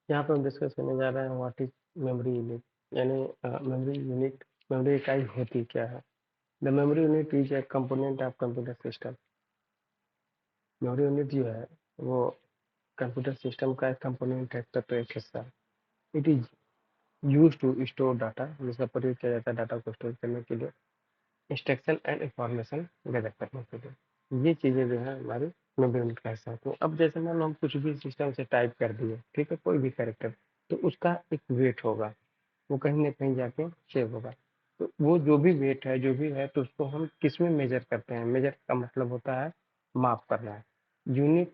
यहाँ पे हम डिस्कस करने जा रहे हैं व्हाट इज मेमोरी यूनिट, यानी मेमोरी यूनिट, मेमोरी इकाई होती क्या है। The memory unit is a component of computer system. Memory unit जो है वो कंप्यूटर सिस्टम का एक कंपोनेंट है, तत्व, एक हिस्सा। It is use to store data, जिसका प्रयोग किया जाता है डाटा को स्टोर करने के लिए, इंस्ट्रक्शन एंड इंफॉर्मेशन गैदर करने के लिए। ये चीजें जो है हमारी मेमोरी यूनिट का हिस्सा होती है। अब जैसे मान लो हम कुछ भी सिस्टम से टाइप कर दिए, ठीक है, कोई भी कैरेक्टर, तो उसका एक वेट होगा, वो कहीं ना कहीं जाके सेव होगा। तो वो जो भी वेट है, जो भी है, तो उसको हम किस में मेजर करते हैं। मेजर का मतलब होता है माप करना है, unit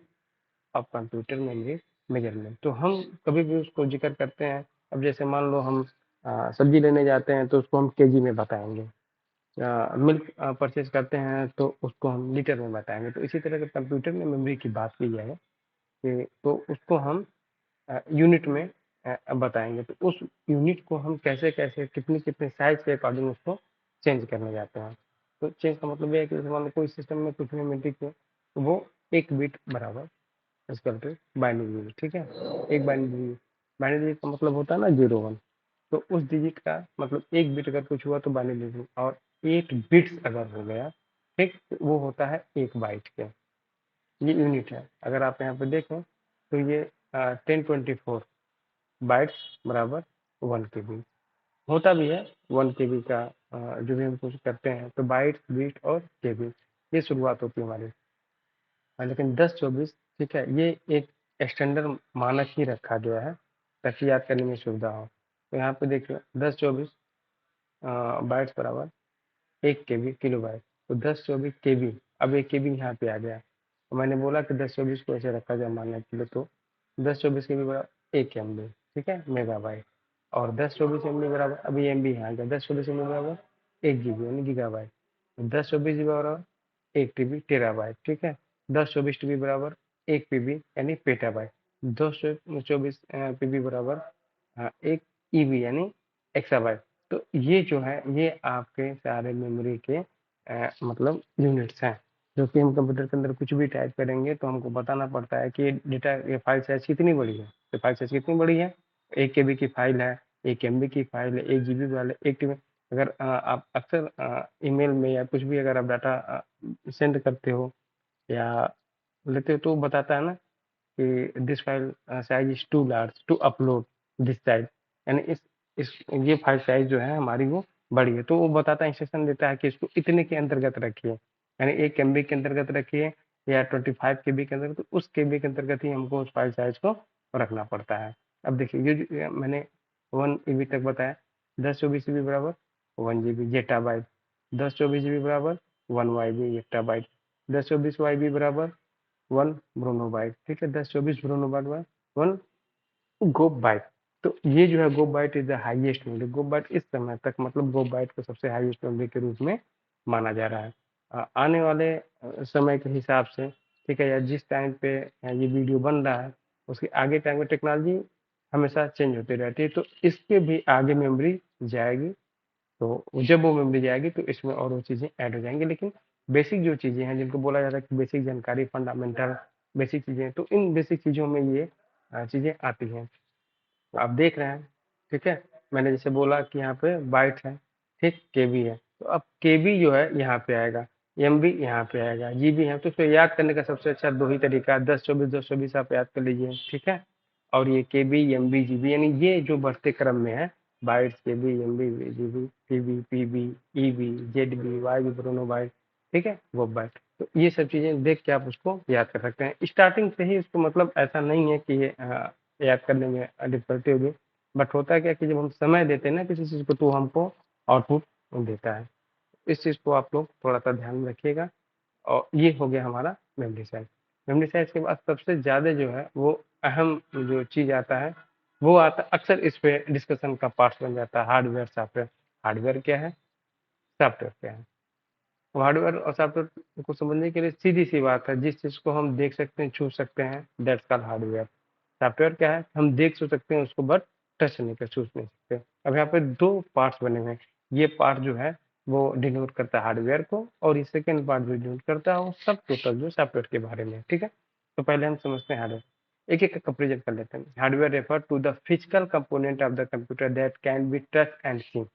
of computer memory measurement. तो हम कभी भी उसको जिक्र करते हैं। अब जैसे मान लो हम सब्जी लेने जाते हैं तो उसको हम केजी में बताएंगे। मिल्क परचेज करते हैं तो उसको हम लीटर में बताएंगे। तो इसी तरह का कंप्यूटर में मेमोरी की बात की जाए कि तो उसको हम यूनिट में बताएंगे। तो उस यूनिट को हम कैसे कैसे कितनी कितने साइज के अकॉर्डिंग उसको चेंज करने जाते हैं। तो चेंज का मतलब ये है कि जैसे मान लो कोई सिस्टम में कुछ भी मिनटी के, तो वो एक बिट बराबर इसका बाइनरी डिजिट, ठीक है। एक बाइनरी बाइनरी डिजिट का मतलब होता है ना 0 1। तो उस डिजिट का मतलब एक बिट अगर कुछ हुआ तो बाइनरी डिजिट, और 8 बिट्स अगर हो गया, ठीक, तो वो होता है एक बाइट के। ये यूनिट है। अगर आप यहाँ पे देखें तो ये 1024 बाइट्स बराबर 1 KB होता भी है। 1 KB का जो भी हम कुछ करते हैं तो बाइट्स, बीट और केबी, ये शुरुआत होती है हमारी। लेकिन 1024, ठीक है, ये एक स्टैंडर्ड मानक ही रखा गया है ताकि याद करने में सुविधा हो। तो यहाँ पे देखिए 1024 बाइट्स बराबर 1 KB किलो बाइट। तो 1024 KB, अब 1 KB यहाँ पे आ गया। तो मैंने बोला कि 1024 को ऐसे रखा जाए मानने के लिए, तो 1024 KB बराबर 1 MB, ठीक है, मेगाबाइट। और 1024 MB बराबर, अभी MB यहाँ आ गया, 1024 MB बराबर 1 GB यानी गीगाबाइट। 1024 GB बराबर 1 TB टेराबाइट, ठीक है। 1024 TB बराबर 1 PB यानी पेटाबाइट। 224 PB बराबर 1 EB यानी एक्साबाइट। तो ये जो है ये आपके सारे मेमोरी के मतलब यूनिट्स हैं, जो कि हम कंप्यूटर के अंदर कुछ भी टाइप करेंगे तो हमको बताना पड़ता है कि डेटा, ये फाइल साइज कितनी बड़ी है। तो फाइल साइज कितनी बड़ी है, 1 KB की फाइल है, 1 MB की फाइल है, 1 GB वाले, 1 TB। अगर आप अक्सर ईमेल में या कुछ भी अगर आप डाटा सेंड करते हो या लेते हो तो बताता है ना कि this file size is too large to upload this size, यानी इस ये फाइल साइज जो है हमारी वो बड़ी है। तो वो बताता है, इंस्ट्रक्शन देता है कि इसको इतने के अंतर्गत रखिए, यानी 1 MB के अंतर्गत रखिए या 25 KB के अंतर्गत, तो उस KB के अंतर्गत ही हमको उस फाइल साइज को रखना पड़ता है। अब देखिए ये मैंने 1 EB तक बताया। 1024 GB बराबर 1 GB जेटाबाइट। 1024 GB बराबर 1 YB एक्टाबाइट। 1024 YB बराबर 1 ब्रोनोबाइट, ठीक है। 1024 ब्रोनोबाइट बाय 1 GOB बाइट। तो ये जो है GOB byte is the highest memory. GOB byte इस समय तक मतलब GOB बाइट को सबसे हाईएस्ट मेमोरी के रूप में माना जा रहा है। आने वाले समय के हिसाब से, ठीक है, या जिस टाइम पे ये वीडियो बन रहा है उसके आगे टाइम में टेक्नोलॉजी हमेशा चेंज होती रहती है, तो इसके भी आगे मेमोरी जाएगी। तो जब वो मेमोरी जाएगी तो इसमें और वो चीज़ें ऐड हो जाएंगी। लेकिन बेसिक जो चीज़ें हैं जिनको बोला जाता है कि बेसिक जानकारी, फंडामेंटल बेसिक चीज़ें, तो इन बेसिक चीज़ों में ये चीज़ें आती हैं। तो आप देख रहे हैं, ठीक है, मैंने जैसे बोला कि यहाँ पे बाइट है, ठीक, केबी है, तो अब केबी जो है यहाँ पे आएगा, एमबी यहाँ पे आएगा, जीबी है। तो इसको याद करने का सबसे अच्छा दो ही तरीका है, 1024 आप याद कर लीजिए, ठीक है। और ये केबी, एमबी, जीबी, यानी ये जो बढ़ते क्रम में है, bytes, KB, MB, GB, TB, PB, EB, ZB, YB, brontobyte, ठीक है, वो बाइट। तो ये सब चीजें देख के आप उसको याद कर सकते हैं स्टार्टिंग से ही। इसको मतलब ऐसा नहीं है कि ये याद करने में डिफिकल्टी होगी, बट होता है क्या कि जब हम समय देते हैं ना किसी चीज़ को तो हमको आउटपुट देता है। इस चीज़ को आप लोग थोड़ा सा ध्यान में रखिएगा। और ये हो गया हमारा मेमोरी साइज। मेमोरी साइज के बाद सबसे ज़्यादा जो है वो अहम जो चीज़ आता है वो आता, अक्सर इस पे डिस्कशन का पार्ट बन जाता है, हार्डवेयर सॉफ्टवेयर। हार्डवेयर क्या है, सॉफ्टवेयर क्या है। हार्डवेयर और सॉफ्टवेयर को समझने के लिए सीधी सी बात है, जिस चीज़ को हम देख सकते हैं, छू सकते हैं, दैट्स कॉल्ड हार्डवेयर। सॉफ्टवेयर क्या है, हम देख तो सकते हैं उसको बट टच नहीं कर, छू नहीं सकते। अब यहाँ पे दो पार्ट्स बने हुए हैं। ये पार्ट जो है वो डिनोट करता है हार्डवेयर को, और ये सेकंड पार्ट जो डिनोट करता है वो सब टोटल जो सॉफ्टवेयर के बारे में है, ठीक है। तो पहले हम समझते हैं हार्डवेयर। एक-एक का कंपैरिजन कर लेते हैं। Hardware refer to the physical component of the computer that can be touch and seen.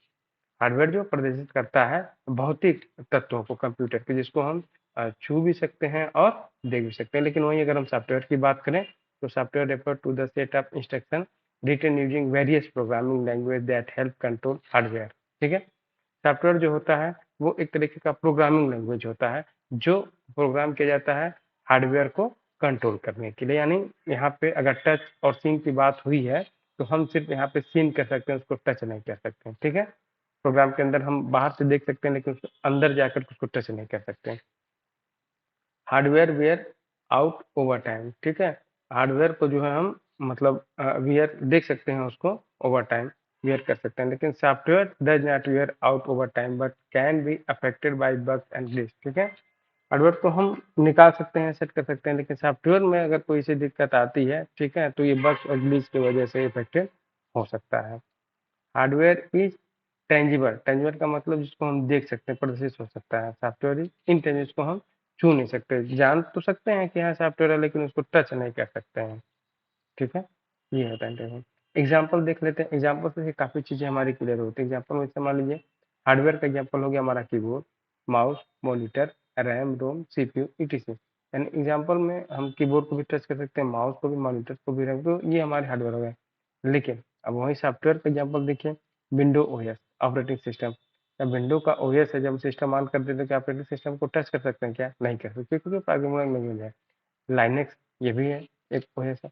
Hardware जो प्रदर्शित करता है भौतिक तत्वों को कंप्यूटर के, जिसको हम छू भी सकते हैं और देख भी सकते हैं। लेकिन वहीं अगर हम सॉफ्टवेयर की बात करें तो software refer to the set of instruction written using various programming language that help control hardware. ठीक है, सॉफ्टवेयर जो होता है वो एक तरीके का प्रोग्रामिंग लैंग्वेज होता है जो प्रोग्राम किया जाता है हार्डवेयर को कंट्रोल करने के लिए। यानी यहाँ पे अगर टच और सीन की बात हुई है तो हम सिर्फ यहाँ पे सीन कर सकते हैं, उसको टच नहीं कर सकते हैं। ठीक है, प्रोग्राम के अंदर हम बाहर से देख सकते हैं लेकिन उसको अंदर जाकर उसको टच नहीं कर सकते हैं। Hardware wear out over time. ठीक है, हार्डवेयर को जो है हम मतलब वेयर देख सकते हैं, उसको ओवर टाइम वेयर कर सकते हैं, लेकिन software does not wear out over time but can be affected by bugs and glitch. ठीक है, हार्डवेयर को हम निकाल सकते हैं, सेट कर सकते हैं, लेकिन सॉफ्टवेयर में अगर कोई सी दिक्कत आती है, ठीक है, तो ये बग्स और ग्लिच की वजह से इफेक्टेड हो सकता है। Hardware is tangible. टेंजिबल का मतलब जिसको हम देख सकते हैं, प्रदर्शित हो सकता है। सॉफ्टवेयर इज इनटेंजिबल, जिसको हम छू नहीं सकते, जान तो सकते हैं कि हाँ सॉफ्टवेयर है लेकिन उसको टच नहीं कर सकते हैं। ठीक है, ये होता है टेंजिबल। एग्जाम्पल देख लेते हैं, एग्जाम्पल से काफी चीजें हमारी क्लियर होती है। एग्जाम्पल में मान लीजिए हार्डवेयर का एग्जाम्पल हो गया हमारा कीबोर्ड, माउस, मॉनिटर, रैम, रोम, सीपीयू, ईटीसी। यानी एग्जाम्पल में हम कीबोर्ड को भी टच कर सकते हैं, माउस को भी, मॉनिटर को भी, रैम को, ये हमारे हार्डवेयर हो गए। लेकिन अब वही सॉफ्टवेयर का एग्जाम्पल देखिए, विंडो ओएस ऑपरेटिंग सिस्टम। जब विंडो का ओएस है, जब सिस्टम ऑन कर देते हैं, क्या ऑपरेटिंग सिस्टम को टच कर सकते हैं क्या? नहीं कर सकते, क्योंकि प्रोग्रामेबल लैंग्वेज है। लाइनेक्स ये भी है एक ओएस है।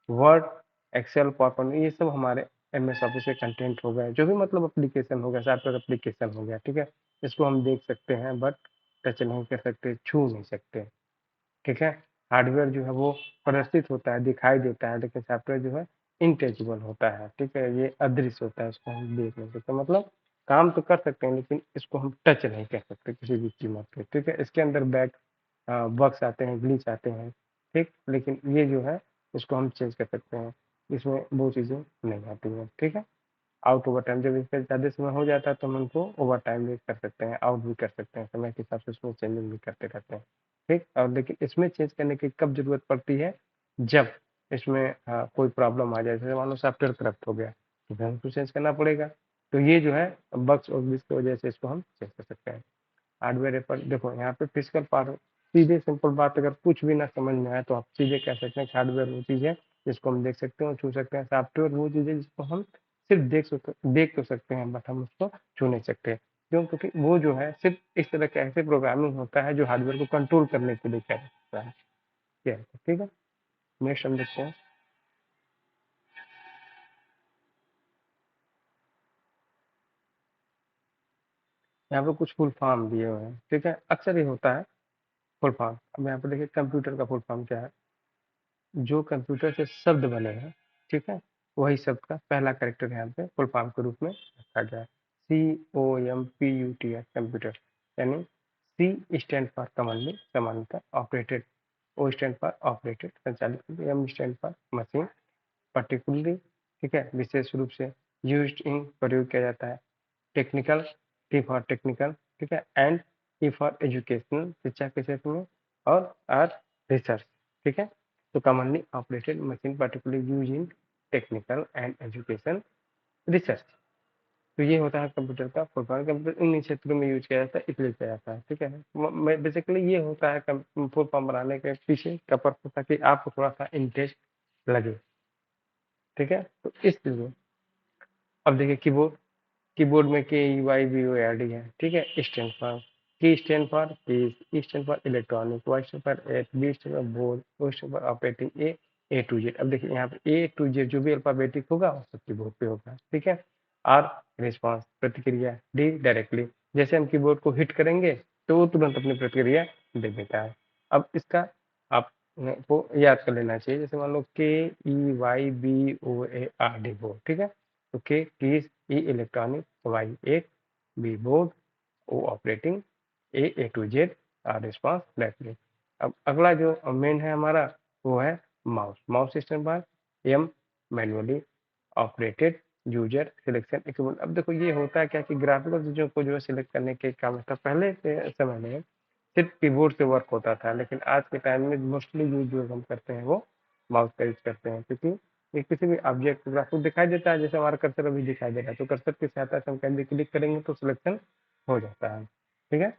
वर्ड, एक्सेल, पावरपॉइंट, ये सब हमारे एमएस ऑफिस के कंटेंट हो गए, जो भी मतलब एप्लीकेशन हो गया, सॉफ्टवेयर एप्लीकेशन हो गया। ठीक है, इसको हम देख सकते हैं बट टच नहीं कर सकते, छू नहीं सकते। ठीक है, हार्डवेयर जो है वो प्रदर्शित होता है, दिखाई देता है, लेकिन सॉफ्टवेयर जो है इनटेजिबल होता है। ठीक है, ये अदृश्य होता है, इसको हम देख नहीं सकते, मतलब काम तो कर सकते हैं लेकिन इसको हम टच नहीं कर सकते किसी भी कीमत पे। ठीक है, इसके अंदर बैक बग्स आते हैं, ग्लिच आते हैं। ठीक, लेकिन ये जो है इसको हम चेंज कर सकते हैं, इसमें वो चीज़ें नहीं आती हैं। ठीक है, आउट ओवर टाइम, जब इसका ज़्यादा समय हो जाता है तो हम उनको ओवर टाइम भी कर सकते हैं, आउट भी कर सकते हैं, समय के हिसाब से उसमें चेंजिंग भी करते रहते हैं। ठीक, और लेकिन इसमें चेंज करने की कब जरूरत पड़ती है? जब इसमें कोई प्रॉब्लम आ जाए, जैसे मान लो सॉफ्टवेयर करप्ट हो गया तो फिर हमको चेंज करना पड़ेगा। तो ये जो है बग्स और ग्लिच की वजह से इसको हम चेंज कर सकते हैं। हार्डवेयर पर देखो यहाँ पे फिजिकल पार्ट, सीधे सिंपल बात, अगर कुछ भी ना समझ में आए तो आप सीधे कह सकते हैं कि हार्डवेयर वो चीज़ है जिसको हम देख सकते हैं और छू सकते हैं। सॉफ्टवेयर वो चीज़ है जिसको हम सिर्फ देख तो सकते हैं बट हम उसको छू नहीं सकते। क्यों? क्योंकि वो जो है सिर्फ इस तरह का ऐसे प्रोग्रामिंग होता है जो हार्डवेयर को कंट्रोल करने के लिए किया जाता है। क्या है? ठीक है, नेक्स्ट हम देखते हैं। यहाँ पे कुछ फुल फॉर्म दिए हुए हैं। ठीक है, अक्सर ये होता है फुल फॉर्म। अब यहाँ पे देखिए कंप्यूटर का फुल फॉर्म क्या है। जो कंप्यूटर से शब्द बने हैं, ठीक है, वही शब्द का पहला कैरेक्टर यहाँ पे फुल फॉर्म के रूप में रखा गया है। COMPUTR computer. यानी C स्टैंड फॉर कमांडली, सामान्यतः operated, O stand for operated संचालित, M stand for machine, particularly, ठीक है, विशेष रूप से, यूज्ड इन प्रयोग किया जाता है, टेक्निकल, T फॉर टेक्निकल, ठीक है, एंड E फॉर एजुकेशनल, शिक्षा के क्षेत्र में, और आर रिसर्च। ठीक है, तो commonly operated machine particularly use in technical and education research. तो ये होता है कंप्यूटर का फुल फॉर्म। कंप्यूटर इन क्षेत्रों में यूज किया जाता है, इसलिए किया जाता है। ठीक है, बेसिकली ये होता है फुल फॉर्म बनाने के पीछे का पर्पस, ताकि आपको थोड़ा सा इंटरेस्ट लगे। ठीक है, तो इसलिए अब देखिए कीबोर्ड, कीबोर्ड में KEYBOARD है। ठीक है, stand for, K stand for keys, E stand for electronic, Y stand for at, B stand for board, O stand for operating, A to Z. अब देखिए यहाँ पे ए टू जेड जो भी अल्फाबेटिक होगा वो सब कीबोर्ड पे होगा। ठीक है, आर रिस्पॉन्स, प्रतिक्रिया, डी डायरेक्टली, जैसे हम कीबोर्ड को हिट करेंगे तो वो तुरंत अपनी प्रतिक्रिया दे देता है। अब इसका आप को याद कर लेना चाहिए, जैसे मान लो KEYBOARD बोर्ड। ठीक है, तो K keys, E electronic, Y at, B board, O operating, A to Z, R response directly. अब अगला जो मेन है हमारा वो है mouse. Mouse system bar M manually operated, user selection equipment. अब देखो ये होता है क्या कि ग्राफिकल चीजों को जो है सिलेक्ट करने के काम था पहले के समय में, सिर्फ कीबोर्ड से वर्क होता था, लेकिन आज के टाइम में मोस्टली यूज जो हम करते हैं वो माउस का यूज करते हैं, क्योंकि ये किसी भी ऑब्जेक्ट को आपको दिखाई देता है, जैसे हमारा कर्सर अभी दिखाई दे रहा है, तो कर्सर की सहायता से हम कहीं भी क्लिक करेंगे तो सिलेक्शन हो जाता है। ठीक है,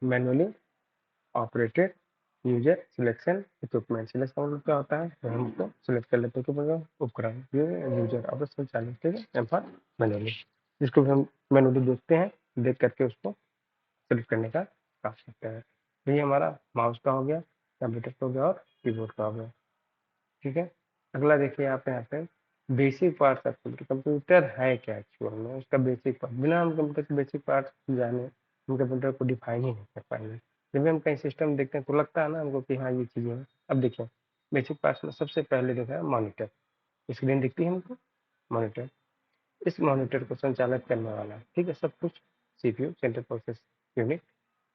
manually operated user selection equipment. Selection मतलब क्या होता है, तो हम उसको सिलेक्ट कर लेते हैं कि उपकरण ये यूजर अब संचालित, ठीक है, एम्पर मैनुअली, जिसको भी हम मैनुअली देखते हैं, देख करके उसको सेलेक्ट करने का काम करते हैं। तो ये हमारा माउस का हो गया, कंप्यूटर का हो गया और कीबोर्ड का हो गया। ठीक है, अगला देखिए आप यहाँ पे basic parts of computer. Computer है क्या एक्चुअल में, उसका बेसिक पार्ट, बिना हम कंप्यूटर के बेसिक पार्ट जाने हम कंप्यूटर को डिफाइन ही नहीं कर पाएंगे। जब भी हम कहीं सिस्टम देखते हैं तो लगता है ना हमको कि हाँ ये चीज़ें हैं। अब देखिए बेसिक पार्ट्स में सबसे पहले देखा है मॉनिटर, स्क्रीन दिखती है हमको, मॉनिटर, इस मॉनिटर को संचालित करने वाला, ठीक है, सब कुछ सीपीयू, सेंट्रल प्रोसेस यूनिट।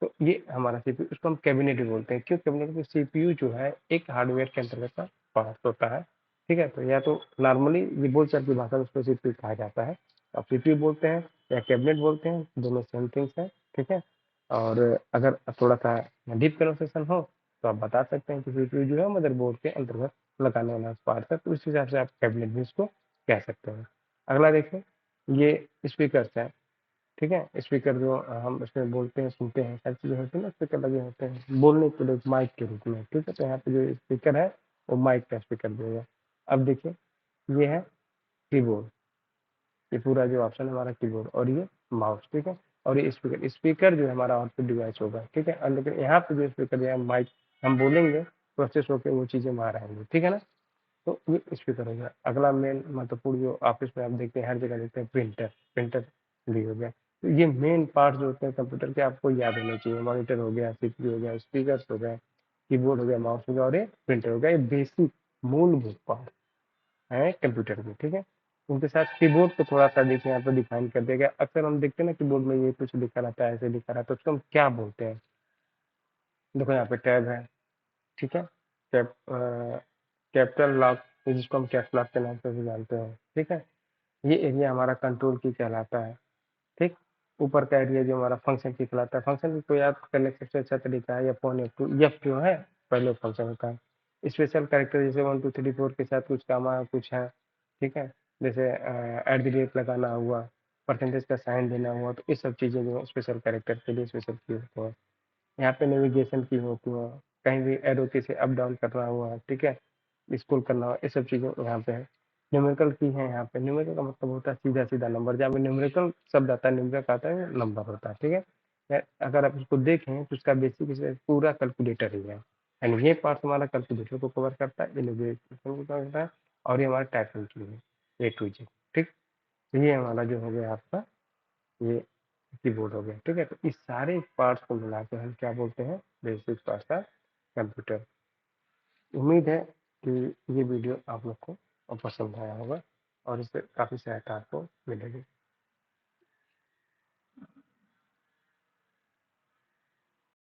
तो ये हमारा सीपीयू, इसको हम कैबिनेट भी बोलते हैं। क्यों कैबिनेट? क्योंकि सीपीयू जो है एक हार्डवेयर के अंतर्गत का पार्ट होता है। ठीक है, तो या तो नॉर्मली ये बोलचाल की भाषा में उसको सीपीयू कहा जाता है, अब सीपीयू बोलते हैं या कैबिनेट बोलते हैं, दोनों सेम थिंग्स है। ठीक है, और अगर थोड़ा सा डीप कन्वर्सेशन हो तो आप बता सकते हैं कि सीपीयू जो है मदरबोर्ड के अंतर्गत लगाने वाला पार्ट है, तो इस हिसाब से आप कैबिनेट भी इसको कह सकते हैं। अगला देखिए, ये स्पीकर है। ठीक है, स्पीकर जो हम इसमें बोलते हैं, सुनते हैं, सारी चीज़ें होती है ना, स्पीकर लगे होते हैं बोलने के लिए माइक के रूप में। ठीक है, तो यहाँ पे जो स्पीकर है वो माइक का स्पीकर देगा। अब देखिए ये है कीबोर्ड, ये पूरा जो ऑप्शन है हमारा कीबोर्ड, और ये माउस। ठीक है, और ये स्पीकर, स्पीकर जो है हमारा आउटपुट डिवाइस होगा। ठीक है, और लेकिन यहाँ पे जो स्पीकर है माइक, हम बोलेंगे प्रोसेस होकर वो चीज़ें वहाँ रहेंगी। ठीक है ना, तो ये स्पीकर हो गया। अगला मेन महत्वपूर्ण जो ऑफिस में आप देखते हैं, हर जगह देखते हैं, प्रिंटर, प्रिंटर भी हो गया। तो ये मेन पार्ट जो होते हैं कंप्यूटर के आपको याद होने चाहिए। मॉनिटर हो गया, सीपीयू हो गया, स्पीकर हो गया, कीबोर्ड हो गया, माउस हो गया और ये प्रिंटर हो गया। ये बेसिक मूलभूत पार्ट है कंप्यूटर के। ठीक है, उनके साथ कीबोर्ड को थोड़ा सा देखिए यहाँ पे डिफाइन कर दिया गया। अक्सर हम देखते हैं ना कीबोर्ड में ये कुछ लिखा रहता है, ऐसे लिखा रहता है, उसको हम क्या बोलते हैं? देखो यहाँ पे टैब है, ठीक है, कैप कैपिटल लॉक, जिसको हम कैप्स लॉक के नाम से भी जानते हैं। ठीक है, ये एरिया हमारा कंट्रोल की कहलाता है। ठीक, ऊपर का एरिया जो हमारा फंक्शन की कहलाता है। फंक्शन को याद करने का सबसे अच्छा तरीका है F1 F2, एफ जो है पहले फंक्शन होता है। स्पेशल कैरेक्टर जैसे 1 2 3 4 के साथ कुछ काम आया, कुछ है, ठीक है, जैसे एट द रेट लगाना हुआ, परसेंटेज का साइन देना हुआ, तो ये सब चीज़ें जो है स्पेशल कैरेक्टर के लिए स्पेशल की होती हैं। यहाँ पे नेविगेशन की होती है, कहीं भी एरो की से अप डाउन करना हुआ, ठीक है, स्क्रॉल करना हुआ, ये सब चीज़ें यहाँ पे है। न्यूमेरिकल की है यहाँ पे। न्यूमेरिकल का मतलब होता है सीधा सीधा नंबर। जहाँ पे न्यूमेरिकल शब्द आता है, न्यूमेरिकल आता है नंबर होता है। ठीक है, अगर आप इसको देखें तो इसका बेसिक इसे पूरा कैलकुलेटर ही है, यानी ये पार्ट हमारा कैलकुलेटर को कवर करता है, इनोवेशन को कवर करता है, और ये हमारा टाइपिंग की है, ए टू जी। ठीक, तो ये हमारा जो हो गया आपका ये कीबोर्ड हो गया। ठीक है, तो इस सारे पार्ट्स को मिला के हम क्या बोलते हैं? Basic parts of computer. उम्मीद है कि ये वीडियो आप लोग को पसंद आया होगा और इससे काफ़ी सहायता आपको मिलेगी।